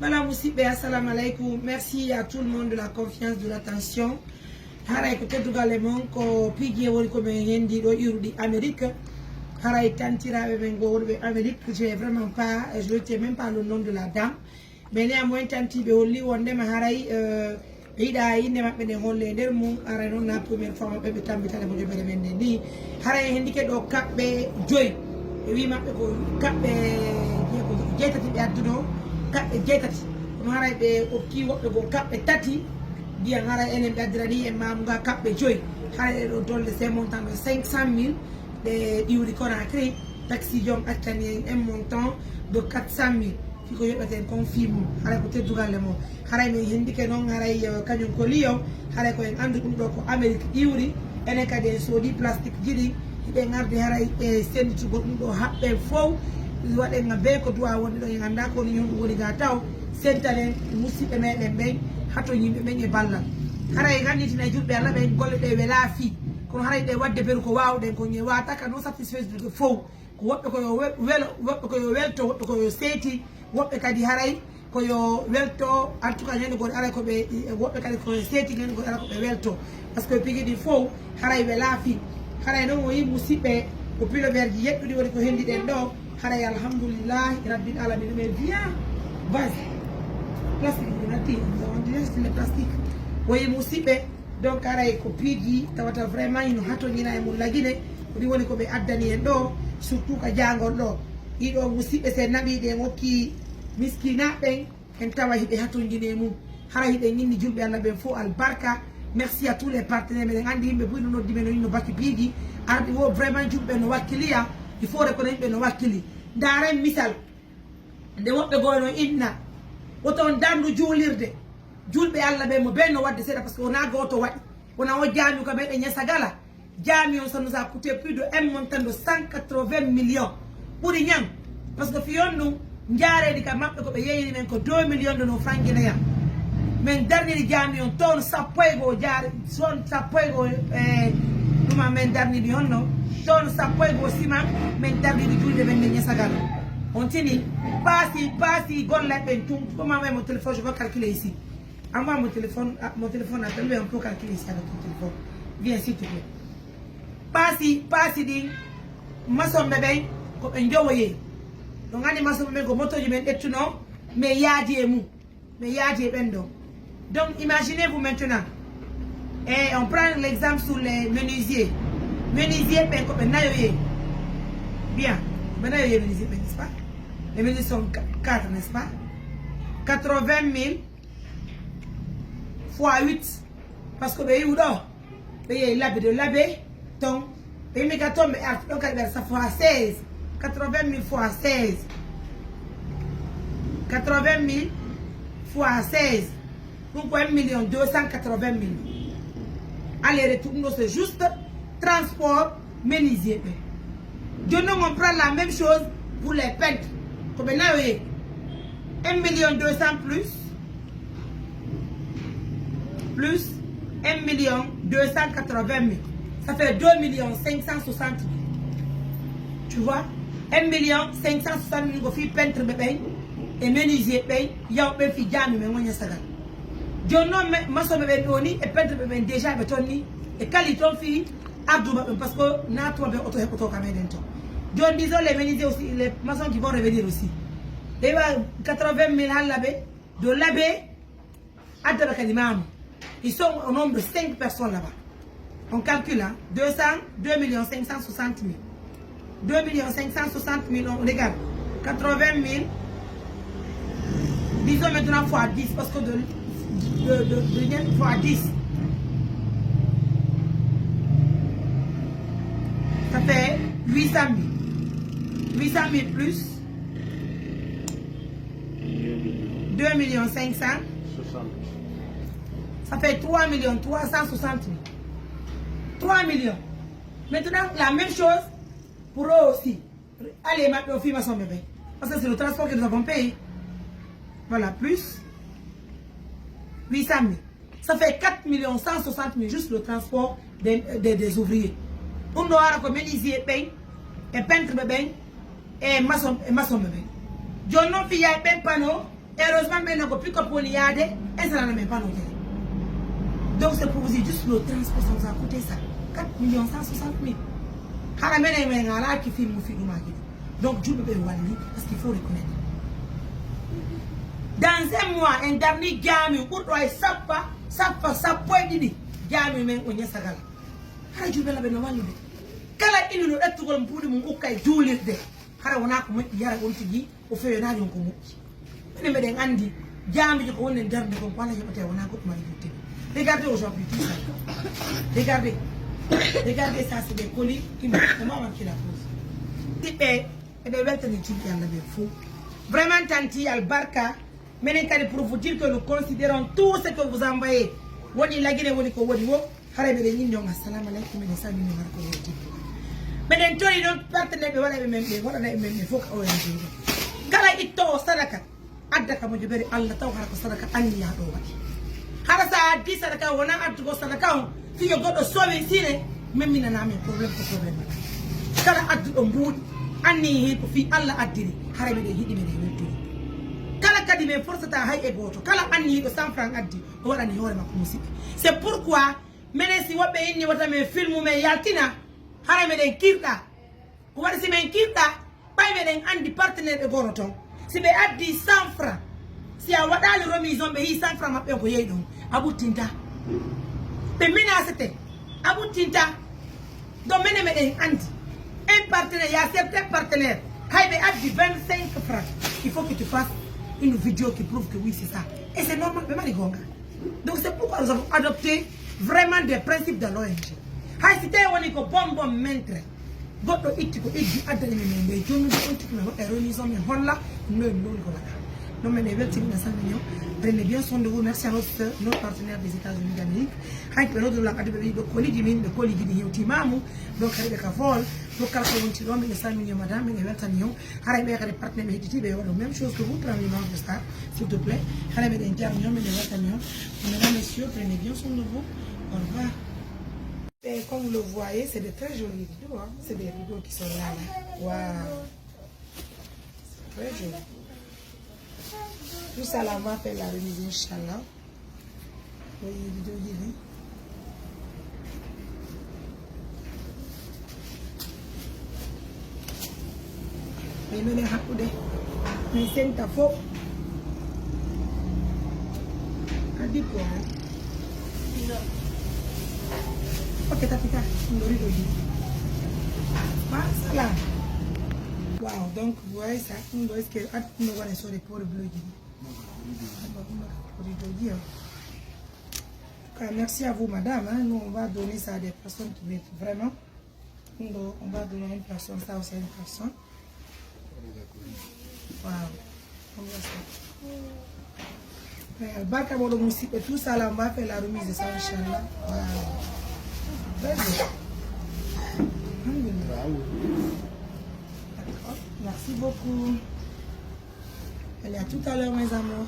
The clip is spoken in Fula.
Voilà, Moussibé, assalamu alaikum. Merci à tout le monde de la confiance, de l'attention. Haray ko teddugalemon ko pigi woni ko men hendi do irudi Amérique. Haray tantirabe men go wonbe Amérique, j'ai vraiment pas, je ne sais même pas le nom de la dame. Mais néanmoins tantibe holli wonde ma haray ida inde mabbe de holle der mum ara non na première fois mabbe be tambitale mo jobere men ni haray hendi ke do kabbe joy wi mabbe ko kabbe jetati be addudo kabbe jetati no haray be o ki wobbe go kabbe tati dia haray enen be adirani e mam ga kabbe joy haray do dolle c'est montant de 500 000 de diwri Conakry taxi jom attani un montant de 400 000 ko yobaten confirme haray ko teddugale mo haray men hendi ke non haray kanyum ko liyo haray ko en andu dum do ko Amerique iwri enen kadi en sodi plastique jidi be ngardi haray e senditu godum do habbe fow wade ngabe ko duwa wonde do en anda ko ni yum woni ga taw sentalen musibe meden be hato yimbe ben e ballal haray ganditina julbe Allah be golle de wela fi ko haray de wadde beru ko waawden ko ñewata ka no satisfait de fow ko wobbe ko yo welo wobbe ko yo welto wobbe ko yo seti wobbe kadi haray ko yo welto en tout cas ñande go ara ko be wobbe kadi ko seti ñande go ara ko be welto parce que pigi di fow haray be laafi haray non o yi musibe ko pilo verji yeddudi woni ko hendi den do haray alhamdulillah rabbil alamin mais bien vas plastique nati on dirait c'est le plastique o yi musibe donc haray ko pigi tawata vraiment ino hato ñina e mul lagine ko woni ko be addani en do surtout ka jangol do ido musibe se nabi de ngokki miskina ben en tawa hibe hatondine mum hara hibe nyinni julbe Allah ben fo albarka. Merci à tous les partenaires mais andi himbe bu no dimeno no baki pigi ardi wo vraiment julbe no wakilia il faut reconnaître no wakili ndare misal de wobbe gono inna woton dandu julirde julbe Allah be mo benno wadde seda parce que on a goto wadi on a o jaami ko be de nyasagala jaami on ça nous a coûté plus de un montant de 180 millions pour ñam parce que fiyonnu ndiare di ka mabbe ko be yeeyini men ko 2 millions de no frangina ya men darni jaami on ton sappoygo jaar son sappoygo duma men darni di honno ton sappoygo sima men darni di julde ben nyasagala on tini passi golle ben tum comment même mon téléphone je vais calculer ici envoie mon téléphone appelle-le on peut calculer ici avec ton téléphone viens s'il te plaît passi di masom bebe ko be njowoye donc andi masom bebe ko motoji men ettuno mais yaadi e mum mais yaadi e bendo. Donc imaginez-vous maintenant et on prend l'exemple sur les menuisiers ben ko be nayoye bien ben nayoye menuisier ben n'est-ce pas les menuisiers sont 4 n'est-ce pas 80 000 fois 8 parce que be yudo be ye labe de labe donc be mi ka tombe donc ça fois 16 80 000 fois 16 80 000 fois 16 donc 1 280 000 allez retour c'est juste transport menuisier de nous on prend la même chose pour les peintres comme là 1 200 plus 1 280 000 ça fait 2 560 000 tu vois 1 560 000 go fi peintre bébé et menuisier bébé yaw be fi jami me ngonya sagal jonno maso bébé doni et peintre bébé déjà betoni et qualité fi abdou parce que na to be auto kameden to jon disons les menuisiers aussi les maçons qui vont revenir aussi et 80 000 halabé de labé adaba kalimam ils sont au nombre de 5 personnes là-bas on calcule hein 2 560 000 2 560 000 on regarde 80 000 disons maintenant fois 10 parce que de fois 10 ça fait 800 000 plus 2 500 ça fait 3 360 000 3 millions. Maintenant la même chose pour eux aussi. Allez maintenant filles ma son bébé parce que c'est le transport que nous avons payé. Voilà, plus 800 000. Ça fait 4 160 000 juste le transport des ouvriers. On doit avoir menuisier paye et peintre bébé et maçon bébé. Je n'ai pas fait un panneau Heureusement, maintenant, que plus que pour y aller, et ça n'en a même pas noté. Donc, c'est pour vous dire juste le transport, ça nous a coûté ça. 4 160 000. Qui filme mon film. Donc, je peux Wally parce qu'il faut reconnaître. Dans un mois, un dernier gamin, pour toi, ça peut dire, gamin, mais on y a ça. Je vais la benouille. Kala il nous est tout le monde mon okai Julie de. Hara wana ko mo yara on tigi o fe na yon ko mo. Mais me den andi jambi ko wonen darde ko wala yobate wana ko mari yote. Regardez aujourd'hui tout ça. Regardez. Regardez ça c'est des colis qui me comment on fait la pause. Tipe et be weltani tipe yalla be fou. Vraiment tanti albarka menen kadi pour vous dire que nous considérons tout ce que vous envoyez. Woni lagine woni ko woni wo hara be den indi on assalamu alaykum et ça ni marko woti. Mais les gens qui ont partenaire, ils faut qu'on kala itto sadaka addaka mo jibere Allah taw harako sadaka anni ya do wati harasa addi sadaka wona addu go sadaka on fi yo goddo sowi sine memina na men problème kala addu do mbudi anni ko fi Allah addiri harabe de hidi me de wetti kala kadi me force ta hay e goto kala anni ko 100 francs addi o wadani hore makko musibe c'est pourquoi menesi wobbe inni wata me filmu me yaltina harabe de kirda ko wadi si men kirda bay den andi partenaire de goroton si be addi 100 francs si a wadali remise on be 100 francs mabbe ko yeyi don abutinta be menacete abutinta do mene den andi un partenaire il y a certains partenaires hay be addi 25 francs il faut que tu fasses une vidéo qui prouve que oui c'est ça et c'est normal be mari gonga donc c'est pourquoi nous avons adopté vraiment des principes de l'ONG hay si te woni ko bombo mentre goddo itti ko eddi addani men be joni on tikki me wadda remise on men holla no ko wala non mais weltimi na sanni prenez bien soin de vous merci à nos partenaires des États-Unis d'Amérique hay ko do la kadi be do koliji min be koliji di hewti mamu donc kadi be ka vol donc kala ko wonti do men sanni madame men weltani yo haray be kadi partenaire be hediti be wado même chose que vous prenez le nom de ça s'il te plaît haray be interview men weltani yo mesdames messieurs prenez bien soin de vous au revoir. Et comme vous le voyez, c'est de très jolies vidéos. Hein? C'est des vidéos qui sont là. Waouh! C'est très joli. Tout ça là, on va faire la remise, Inch'Allah. Vous voyez les vidéos d'Ili. Mais nous les racoudés. Mais c'est une tafo. À 10 points. Ok, tapita, wow, donc vous voyez ça, on doit que on doit aller sur les pores bleus. Merci à vous, madame. Hein. Nous, on va donner ça à des personnes qui mettent vraiment. On va donner à une personne, ça aussi à une personne. Wow, on voit ça. Barka Bodo Moussip et tout ça là, on va faire la remise de ça, Inch'Allah. Wow. Merci beaucoup. Allez, à tout à l'heure, mes amours.